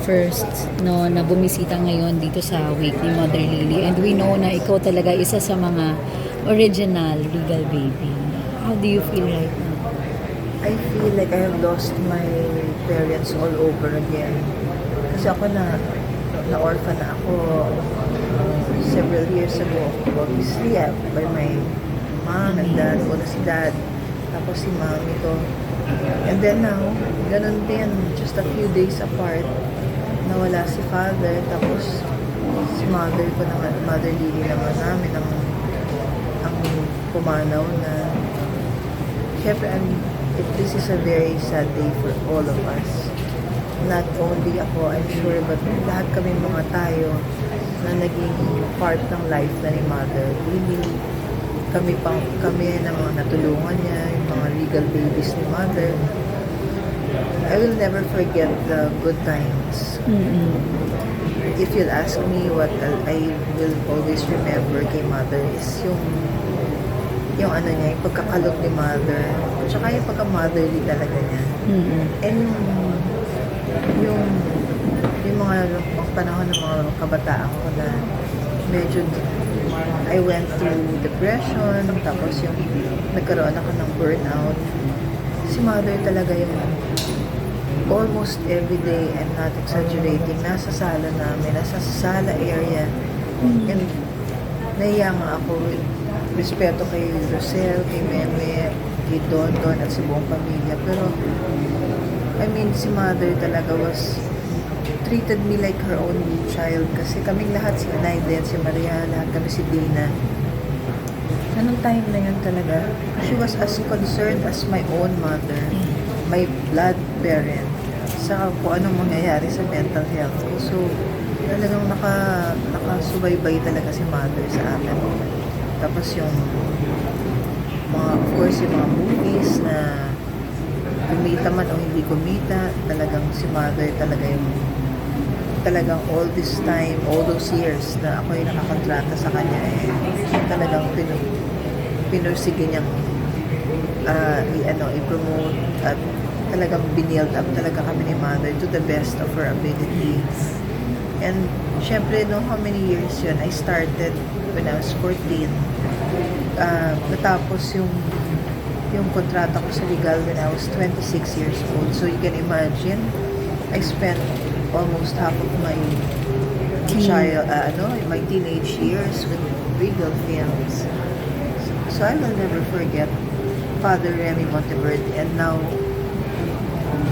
First no na bumisita ngayon dito sa wake ni Mother Lily, and we know na ikaw talaga isa sa mga original Regal baby. How do you feel right now? I feel like I have lost my parents all over again. Kasi ako na-orphan na ako several years ago. Obviously, by my mom and dad. Una si dad, tapos si mami ko. And then now, ganun din, just a few days apart, nawala si father, tapos si mother ko naman, Mother Lily naman namin ang pumanaw na. Siyempre, this is a very sad day for all of us. Not only ako, I'm sure, but lahat kami mga tayo na naging part ng life na ni Mother Lily. Kami na mga natulungan niya, yung mga Regal babies ni Mother. I will never forget the good times. Mm-hmm. If you'll ask me what I will always remember kay Mother is yung ano niya, yung pagkakalog ni Mother, tsaka yung pagka-motherly talaga niya. Mm-hmm. And yung mga panahon ng mga kabataan ko na medyo I went through depression, tapos yung nagkaroon ako ng burnout. Si Mother talaga yung almost every day, I'm not exaggerating, nasa sala namin, nasa sala area. And naiya nga ako, respeto kay Rosel, kay Meme, kay Don at sa buong pamilya. Pero, I mean, si Mother talaga treated me like her own child. Kasi kaming lahat, si Naiden, si Maria, lahat kami si Dina. Anong time na yun talaga? She was as concerned as my own mother, my blood parent, sa kung anong mangyayari sa mental health ko. So, talagang nakasubaybay talaga si Mother sa akin. Tapos yung of course, yung mga movies na kumita man o hindi kumita, talagang si Mother talagang all this time, all those years na ako yung nakakontrata sa kanya, talagang pinursige niyang i-promote at talagang binild up talaga kami ni Mother to the best of her abilities. And syempre, how many years yun? I started when I was 14. Natapos yung kontrata ko sa Regal when I was 26 years old. So you can imagine, I spent almost half of my my teenage years with Regal Films. So I will never forget Father Remy Monteverde, and now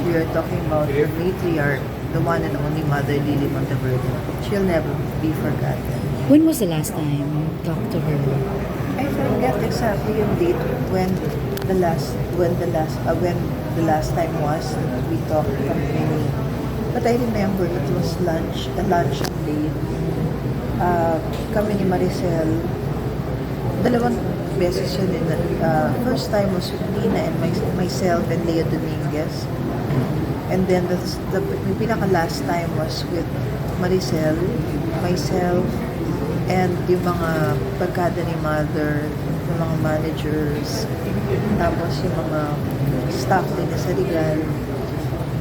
we are talking about the matriarch, the one and only Mother Lily Monteverde. She'll never be forgotten. When was the last time you talked to her? I forget exactly yung date when the last time was we talked company. But I remember it was a lunch date. Kami ni Maricel, dalawang beses yun. First time was with Dina and myself and Leo Dominguez. And then the pinaka-last time was with Maricel, myself, and yung mga pagkada ni Mother, yung mga managers, tapos yung mga staff din sa Regal.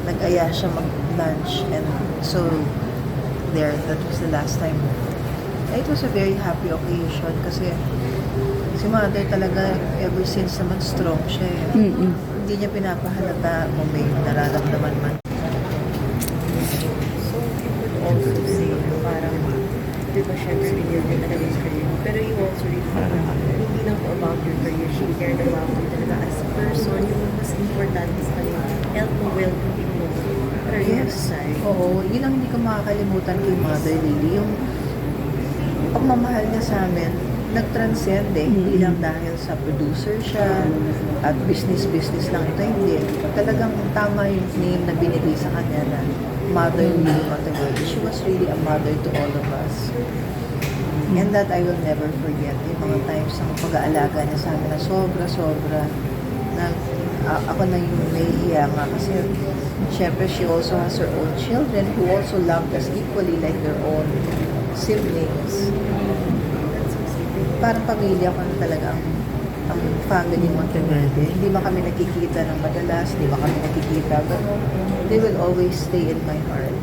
Nag-aya siya mag-lunch, and so that was the last time. It was a very happy occasion kasi si Mother talaga ever since naman strong siya. Mm-mm. Hindi niya pinapahalata kung may nararamdaman man. So, you could also say na parang, di ba siya nag-reveal din talaga yung career mo, pero you also reveal hindi lang po about your career, she cared about you talaga as a person, yung mas importante sa kanya, health mo, well-being mo, career side. Oo, yun ang hindi ko makakalimutan kay Mother Lily. Yung pagmamahal niya sa amin, nag-transcend hindi lang dahil sa producer siya at business lang ito, hindi. Talagang tama yung name na binigay sa kanya na Mother Lily Monteverde. She was really a mother to all of us. And that I will never forget. Yung mga times ng pag-aalaga niya sa amin na sobra na ako na yung nahihiya nga kasi syempre she also has her own children who also loved us equally like their own siblings. Parang pamilya ko na talaga ang family Monteverde. Hindi ba kami nakikita ng madalas, hindi ba kami nakikita, but they will always stay in my heart.